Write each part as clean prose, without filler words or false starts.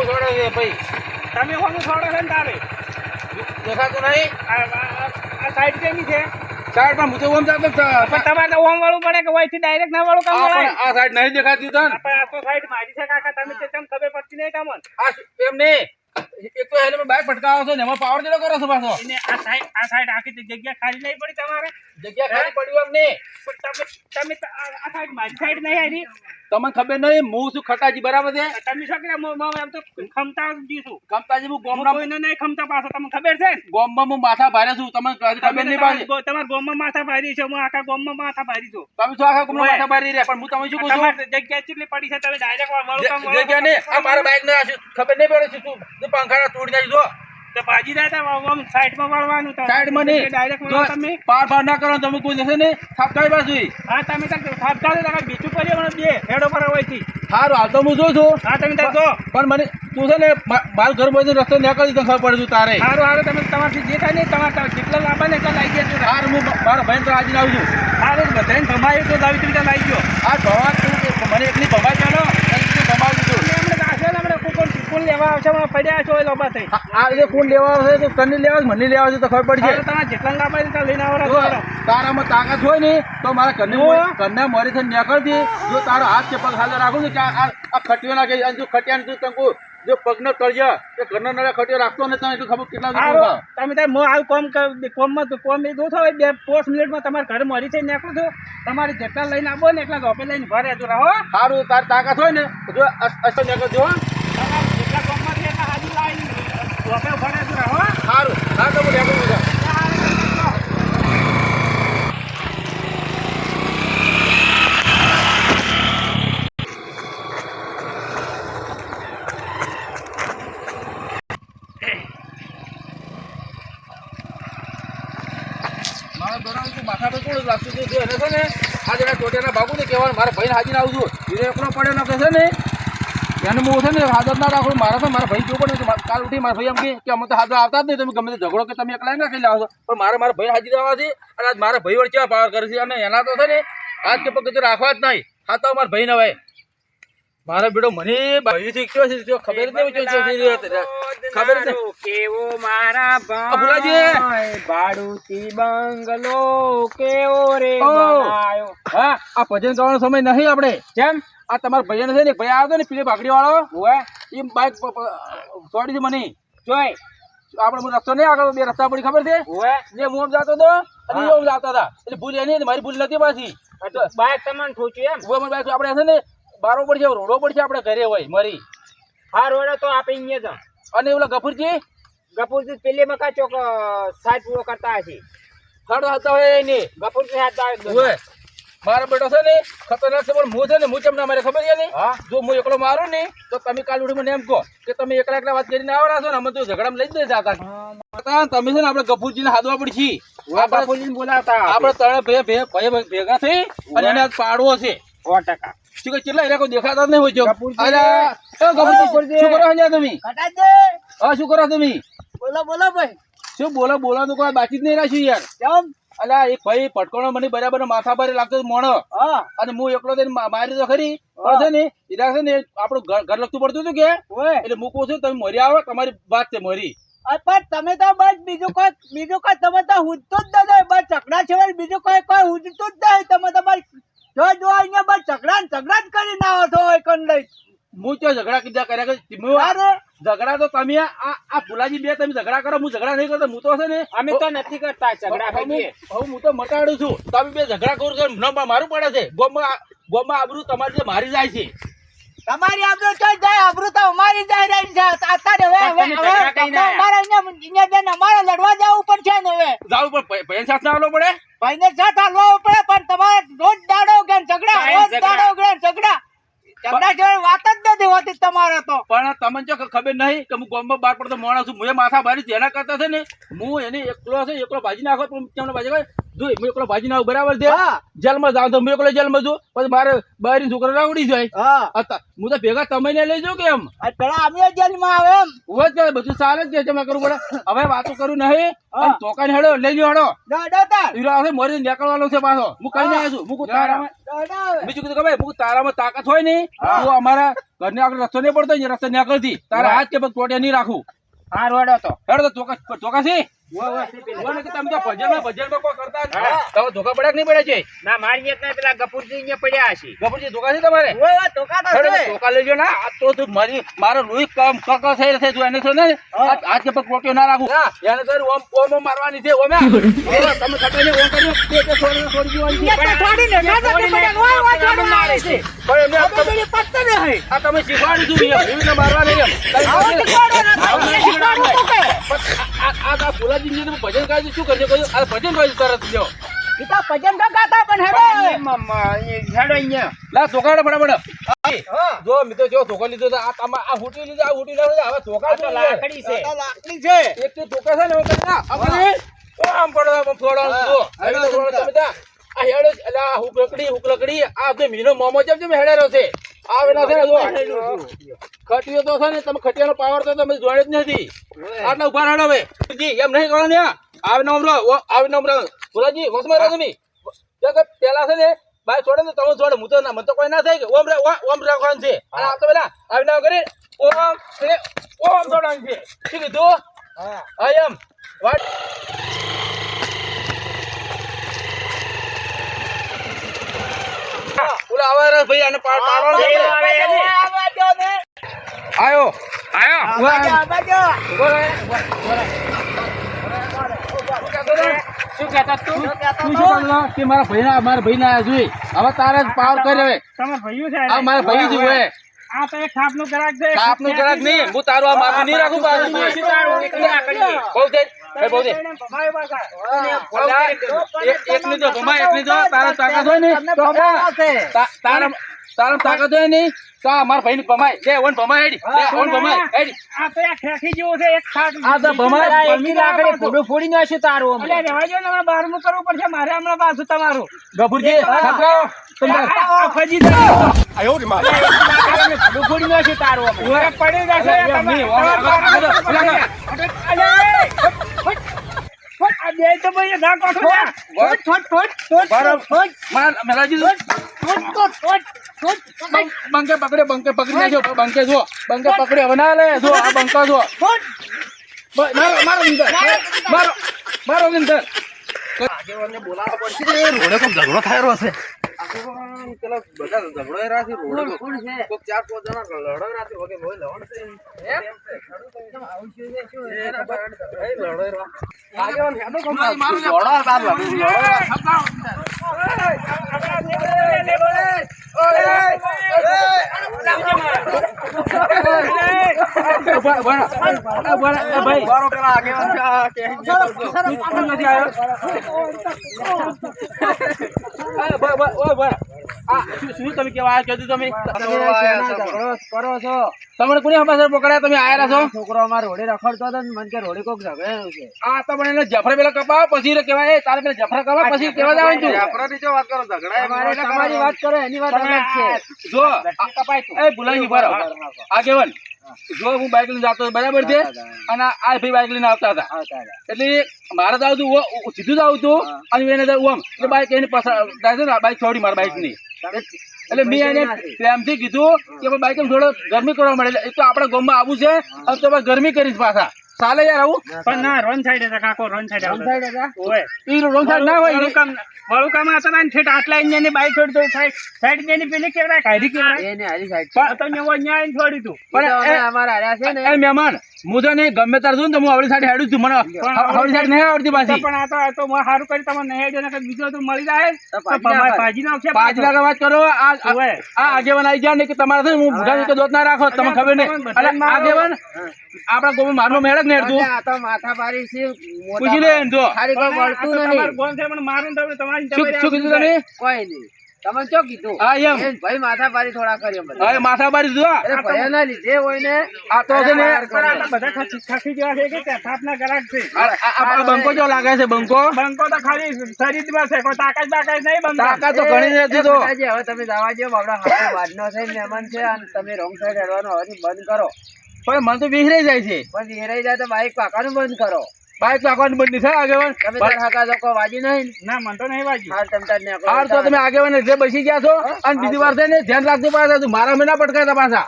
છોડે છે ભાઈ તમે કોનું છોડો છો ને તારે દેખાતું નહીં આ સાઈડ કેની છે સાઈડ માં હું તો ઓમ જાતો પણ તમારે તો ઓમ વાળું પડે કે વહીથી ડાયરેક્ટ ના વાળું કામ વળાય આ સાઈડ નહીં દેખાતી તન આપણે આ તો સાઈડ મારી છે કાકા તમે તે કેમ ખબર પડતી નહીં તમને આ એમ નહીં એક તો હેલ્મેટ બાઈક ફટકાવો છો ને એમાં પાવર જેલો કરો છો પાછો એને આ સાઈડ આખી જગ્યા ખાલી નહીં પડી તમારે જગ્યા ખાલી પડ્યું એમ નહીં પણ તમે આ સાઈડ મારી સાઈડ નહીં આવી તમને ખબર નહીં હું શું ખટાજી બરાબર છે તમે શું કે એમ તો ખમતા દીશું કમતાજી હું ગોમના કોઈને નહીં ખમતા પાછો તમને ખબર છે ને ગોમમાં હું માથા ભારે છું તમને ખબર નહીં પાછી તમારા ગોમમાં માથા ભારી છે હું આખા ગોમમાં માથા ભારી છું તમે શું આખા ગોમમાં માથા ભારી રહ્યા પણ હું તમે શું કહું છું તમારે જગ્યા કેટલી પડી છે તમે ડાયરેક્ટ વાળું કામ જગ્યા નહીં આ મારા બાઈક ને ખબર નહીં પડે છે તું પંખાના તોડી નાખી જો તો ભાજી રહ્યા આમ સાઈડમાં વાળવાનું સાઈડમાં નહીં ડાયરેક્ટ તમે પાર ના કરો તમે કોઈ જશે ને થાપકાઈ બાજુ હા તમે થાપકાલે તમે બીજું કરી મને બે હેડો પર હોયથી સારું હાલ તો હું જોઉં છું હા તમે ત્યાં જો પણ મને તું છે ને બાલ ઘર બધું રસ્તો નીકળી તો ખબર પડે છું તારે સારું હારું તમે તમારથી જે થાય ને તમારે જેટલા લાભા ને એટલા લાવી દેજો સારું હું મારા ભાઈ તો આજે આવું છું સારું બધાને ભમાયું તો લાવી રીતે લાવી ગયો આ ભવા તું મને એકલી ભવા ચાલો ભમાવું છું કોણ લેવા આવશે પડ્યા છો એ લોબા થઈ આ રીતે કોણ લેવા આવશે તો તને લેવા મને લેવા આવશે તો ખબર પડી જાય તમારે જેટલા લાભા એટલા લઈને આવવા તારામાં તાકાત હોય ને તો મારા ઘરના મોરી થઈને નીકળતી જો તારો હાથ કે પગ હાજર રાખું છું કે આ ખટીઓ નાખે જો ખટિયા તું તંકુ જો પગનો તળજો કે ઘરના નળે ખટીઓ રાખતો ને તને એટલું ખબર કેટલા તમે તાર હાલ કોમમાં એ દો થાય 5 મિનિટમાં તમારે ઘરે મોરી થઈને નીકળો છો તમારે જેટલા લઈને આપો ને એટલા ગોપે લઈને ભરે જો રહો સારું તાર તાકાત હોય ને જો અસર નીકળજો જેટલા કોમમાંથી એટલા હાજુ લાવીને ગોપે ભરે જો રહો સારું હા તો હું નીકળું છું માથા પર કોણ લાગતું હતું એને છે ને આ જરા ટોટિયાના ભાગું ને કહેવાનું મારા ભાઈને હાજીને આવું છું ધીરે એકલો પડ્યો ના કહે ને એને હું છે ને હાજર ના રાખું મારા તો મારા ભાઈ જો પડે કાલ ઉઠી મારા ભાઈ એમ કે અમે તો હાજર આવતા જ નહીં તમે ગમે તે ઝઘડો કે તમે એકલા ના કરી લાવો પણ મારા ભાઈ હાજર આવવા છે અને આજ મારા ભાઈ વચ્ચે પાવર કરે છે અને એના તો છે ને આજ કે પગ રાખવા જ નહીં હા તો મારા ભાઈ ને ભાઈ મારો બેટો મને ભાઈ શીખ્યો છે ખબર જ નહીં ખબર જ કેવો મારા ભુલાજી ભાડુતી બંગલો કેવો રે બનાયો હા આ ભજન ગાવાનો સમય નહીં આપણે કેમ આ તમારા ભાઈ છે ને ભાઈ આવ્યો ને પીલી બાકડી વાળો હોય એ બાઈક છોડી દે મને જોઈ આપણે રસ્તો નહીં આગળ બે રસ્તા પડી ખબર છે હોય જે હું જતો હતો અને એ જતા હતા એટલે ભૂલ એની મારી ભૂલ નથી પાછી બાઈક તમને ઠોચ્યું એમ બાઈક આપણે છે ને બારો પડશે રોડો પડશે આપણે ઘરે હોય મરી હા રોડો તો આપે અહીંયા જ અને ઓલા ગફુરજી પેલી મકા ચોક સાઈડ પૂરો કરતા હશે હાડો હતા હોય નહીં ગફુરજી હાથ હોય મારો બેટો છે ને ખતરનાક છે પણ હું છે ને હું ચમ ના મારે ખબર છે ને જો હું એકલો મારું ને તો તમે કાલ ઉઠી મને એમ કહો કે તમે એકલા વાત કરીને આવડા છો ને અમે તો ઝઘડામાં લઈ જ નહીં જતા તમે છે ને આપણે ગફુરજીને હાદવા પડશે ગફુરજીને બોલાવતા આપણે ત્રણે ભેગા થઈ અને એને પાડવો છે 100% શું કેટલા એના કોઈ દેખાતા નહીં હોય શું કરો તમે બોલો ભાઈ શું બોલો તો કોઈ બાકી જ નહીં રાખ્યું યાર કેમ અલા એક ભાઈ પટકોણો મને બરાબર માથા ભારે લાગતો મોણો અને હું એકલો થઈને મારી તો ખરી પણ છે ને એના છે ને આપણું ઘર લગતું પડતું હતું કે એટલે હું કહું છું તમે મરી આવો તમારી વાત છે મરી પણ તમે તો બસ બીજું કોઈ તમે તો હુજતું જ નથી બસ ચકડા સિવાય બીજું કોઈ હુજતું જ નહીં તમે તમારી જો અહીંયા બસ ઝઘડા જ કરીને આવો છો કંડઈ હું તો ઝઘડા કીધા કર્યા ઝઘડા તો તમે આ ભુલાજી બે તમે ઝઘડા કરો હું ઝઘડા નહીં કરતો હું તો છે ને અમે તો નથી કરતા ઝઘડા હવે હું તો મટાડું છું તમે બે ઝઘડા કરું છો મારું પડે છે ગોમાં આબરૂ તમારી જે મારી જાય છે તમારી આબરૂ તો જાય આબરૂ તો અમારી જાય રહી છે અત્યારે અમારે લડવા જવું પડશે ને હવે જવું પણ ભાઈ સાથે આવવો પડે ભાઈને સાથ હાલવો પડે પણ તમારે રોજ દાડો ઝઘડા વાત જ નથી હોતી તમારે તો પણ તમને જો ખબર નહીં કે હું ગોમમાં બહાર પડતો માણસ છું હું માથા ભારી જેના કરતા છે ને હું એને એકલો ભાજી નાખો પણ તમને ભાજી જોઈ હું એકલો ભાજી ના બરાબર છે હા. જેલમાં જાઉં તો હું એકલો જેલમાં છું પછી મારે બહાર છોકરા રાવડી જાય હા હું તો ભેગા તમે લઈ જાઉં કે એમ આ પેલા અમે જેલમાં આવે એમ ઉભો જ કરે, બધું સારું જ છે, કરવું પડે હવે વાતો કરું નહીં હા. અને તોકાને હેડો લઈ લ્યો હેડો દાદા હીરો આવશે મોરી નીકળવાનો છે પાછો હું કઈ ના છું હું તારામાં દાદા બીજું કીધું ખબર હું તારામાં તાકાત હોય ને હા. તો અમારા ઘરને આગળ રસ્તો નહીં પડતો રસ્તો નીકળતી તારા હાથ કે પગ ટોટિયા નહીં રાખું હા રોડો તો હેડો તો ચોકા છે તમે તો ભજનમાં કોઈ કરતા જ નહીં. તમે ધોકા પડ્યા કે નહીં પડ્યા છે ના મારી એક ને પેલા ગપુરજી અહીંયા પડ્યા છે ગપુરજી ધોકા છે તમારે ઓય ધોકા તો હેડો છે. તો ધોકા લેજો ના આ તો તું મારો લોહી કમ કક થઈ રહેશે તું એને છો ને હા. હાથ કે પગ ટોટિયો ના રાખું એને તો ઓમ ઓમ મારવાની છે ઓમે તમે ખટાઈને ઓમ કર્યું તે છોડી દીવાની છે. એક તો છોડીને ના જતી પડે ઓય ઓય છોડીને મારે છે પણ એમને અમે પેલી પત્તો નહીં આ તમે શીખવાડી દીધું એમ એવી રીતે મારવા નહીં એમ આવો શીખવાડો ને આવું તમે નહીં શીખવાડો તો કે આ ફુલાજી ને ભજન ગાય શું કરજો કહ્યું આ ભજન ગાય તરત લ્યો ઈ તો ભજન તો ગાતા પણ હેડો હેડો અહીંયા લા ધોકાડો ફટાફટ હા જો મિત્રો જો ધોકા લીધો તો આ તમા આ હુટી લીધો આ હુટી ના હવે ધોકા તો લાકડી છે આ લાકડી છે એક તો ધોકા છે ને હું કરી ના આમ પડો આમ ફોડો જો હવે તો ફોડો તમે તા આ હેડો અલા હુક લકડી આ બે મીનો મોમો જેમ હેડેરો છે આ વેના છે ને જો ખટિયો તો છે ને તમે ખટિયાનો પાવર તો તમે જોડે જ નથી આટલા ઉભા રહો હવે જી એમ નહીં કરો ને આવે નંબર ફુલાજી વસમાં રહો તમે પેલા છે ને બાય છોડે ને તમે છોડે હું તો ના મને તો કોઈ ના થાય કે ઓમ રાખવાનું છે અને આ તો પેલા આવી ના કરી ઓમ છોડવાનું છે શું કીધું હા એમ વાટ ઓલા આવે ભાઈ આને પાડવાનો છે. આવાજો ને આયો આવાજો ઉભો રહે. શું કહેતા તું તું શું કરવાનો? કે મારા ભાઈ ના જોઈ હવે તારે જ પાવર કર્યો હવે તમાર ભાઈઓ છે આ મારા ભાઈ જ હોય આ તો એક થાપનું ગ્રાહક છે સાપનું જરાક નહીં હું તારું આ માથું નહીં રાખું પાછું બહુ છે બહુ છે એકની જો ભમાય એકની જો તારા તાકાત હોય ને તો તારા તાકાત હોય ને તો મારા ભાઈ ની ભમાય લે ઓન ભમાય હેડી લે ઓન ભમાય હેડી આ તો એક ખેખી જેવો છે એક થાપ આ તો ભમાય એકની લાકડી ફોડું ફોડી નાખ્યું તારું અલે રહેવા દો ને હમણાં બારમું કરવું પડશે મારે હમણાં પાછું તમારું ગભુરજી ખપરાઓ તમે આ ફજી ફોડું ફોડી નાખ્યું તારું અમે પડી જશે આ બે તો ભાઈ ના કોઠો બંકે પકડી નાખ્યો બંકે જો બંકે પકડી હવે ના લે જો આ બંકા જો મારો અંદર બોલાવવા પડશે રોડે કોક ઝઘડો થાય રહ્યો છે પેલા બધા ઝઘડો રાથી રોડે કોક 4-5 જણા લડો રાથી વગે હોય લવણ છે એમ છે આવું છે શું એ ખબર એ લડો રા આગેવાન હેડો કોમ લડો બાર ભાઈ બારો પેલા આગેવાન કે નથી આવ્યો શું તમે કેવા આવ્યા કીધું તમે કરો છો તમને કોની હમાસર પકડ્યા તમે આયા છો છોકરો અમાર રોડે રખડતો હતો ને મને કે રોડે કોક ઝઘડેલું છે આ તો પણ એને જફરા પેલા કપાવ પછી રે કેવાય તારે પેલા જફરા કપાવ પછી કેવા જાવ તું તમારી વાત કરો એની વાત અલગ છે જો એ ભુલાઈ બરો આગેવાન જો હું બાઈક લઈને જતો બરાબર છે અને આ ભાઈ બાઈક લઈને આવતા હતા એટલે મારે તો આવતું સીધું જ આવતું અને એને ઓમ એટલે બાઈક એને બાઈક છોડી મારા બાઈક ની એટલે મેં એને પ્રેમથી કીધું કે બાઈક થોડો ગરમી કરવા મળે એ તો આપણા ગામમાં આવું છે અને તો ગરમી કરીશ પાછા ચાલે યાર આવું પણ ના રોન સાઈડ હતા કાકો રોન સાઈડ ઓય એ રોંગ સાઈડ ના હોય વળું કામ હતા ને ઠેઠ આટલા ઇન્જિનની બાઈક છોડી દો સાઈડ ની પેલી કેવડા કાઢી કેવડા એની હારી સાઈડ પણ તમે ન્યાય છોડી તું પણ અમારા હાર્યા છે ને એ મહેમાન હું તો નહીં ગમે તાર છું ને તો હું આવડી સાઈડ હેડું છું મને આવડી સાઈડ નહીં આવડતી પાછી પણ આ તો સારું કરી તમને નહીં હેડ્યો ને બીજો તો મળી જાય ભાજી નાખશે પાંચ લાખ વાત કરો આ આગેવાન આવી ગયા ને કે તમારે છે ને હું ભૂખા કે દોત ના રાખો તમને ખબર નહીં એટલે આગેવાન આપણા ગોમાં મારનો મેળક ને હેડતું આ તો માથા પારી છે પૂછી લે જો ખાલી કોઈ મળતું નહીં ગોન છે પણ મારું તમને તમારી શું કીધું તમે કોઈ નહીં તમે શું કીધું હા એમ એ ભાઈ માથાભારી થોડા કર્યો બધા. હવે માથાબારી જો અરે ભયાના લીધે હોય ને આ તો છે ને પણ આ તો બધા ખસી જેવા છે કે થાપના ગ્રાહક છે. આ બંકો જો લાગે છે બંકો બંકો તો ખાલી શરીરમાં છે, કોઈ તાકાત બાકાત નહીં બંકો. તાકાત તો ઘણી નથી તો એ હવે તમે જવા દો આપડા હાથે વાડનો છે મહેમાન છે અને તમે રોંગ સાઈડ હેડવાનું હવેથી બંધ કરો. પણ મને તો વિહરાઈ જાય છે પછી હેરાઈ જાય તો બાઈક પાકાનું બંધ કરો. બાઈક નાખવાની બંધ નહીં થાય આગેવાન તમે તાર હાકા જો કોઈ વાજી નહીં ને? ના મને તો નહીં વાગ્યું. હાલ તમ તાર ને હાર તો તમે આગેવાન એટલે બેસી ગયા છો અને બીજી વાર છે ને ધ્યાન રાખજો પાછા તું મારા મેં ના પટકાતા પાછા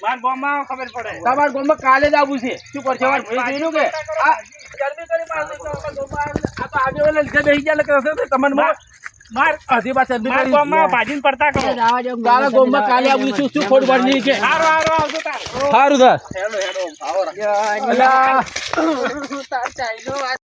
મારા ગામમાં ખબર પડે. તમારા ગામમાં કાલે જ આવવું છે શું કરશે વાર ભાઈ જોયું કે આ ગરમી કરી પાછું તો અમારા ગામમાં આવીને આ તો આગેવાન લીધે બેસી ગયા એટલે કહેશે તો તમને માર હજી પાછા ચરબી મારા કરી ગામમાં ભાજીને પડતા કરો. જવા દો તારા ગામમાં કાલે આવવું શું શું ખોટ વાળની છે હારો હારો આવજો તાર. સારું તાર હેડો હેડો ભાવો અલા તાર ચાઈનો વાત